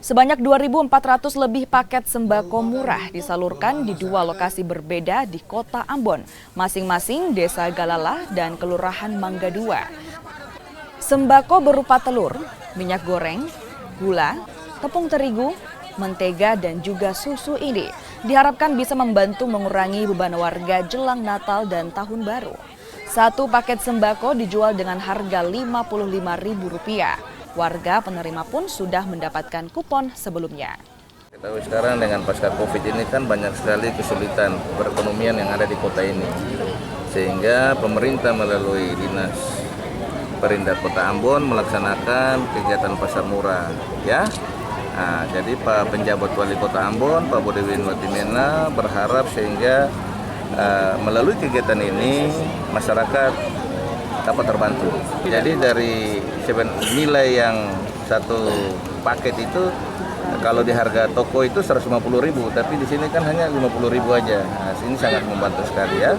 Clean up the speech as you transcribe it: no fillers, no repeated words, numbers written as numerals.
Sebanyak 2.400 lebih paket sembako murah disalurkan di dua lokasi berbeda di Kota Ambon, masing-masing Desa Galala dan Kelurahan Mangga II. Sembako berupa telur, minyak goreng, gula, tepung terigu, mentega, dan juga susu ini diharapkan bisa membantu mengurangi beban warga jelang Natal dan Tahun Baru. Satu paket sembako dijual dengan harga Rp55.000. Warga penerima pun sudah mendapatkan kupon sebelumnya. Kita sekarang dengan pasca Covid ini kan banyak sekali kesulitan perekonomian yang ada di kota ini. Sehingga pemerintah melalui Dinas Perindak Kota Ambon melaksanakan kegiatan pasar murah. Ya. Nah, jadi Pak Penjabat Wali Kota Ambon, Pak Bodewin Watimena berharap sehingga melalui kegiatan ini masyarakat dapat terbantu. Jadi dari nilai yang satu paket itu kalau di harga toko itu 150.000, tapi di sini kan hanya 50.000 aja. Nah, ini sangat membantu sekali ya.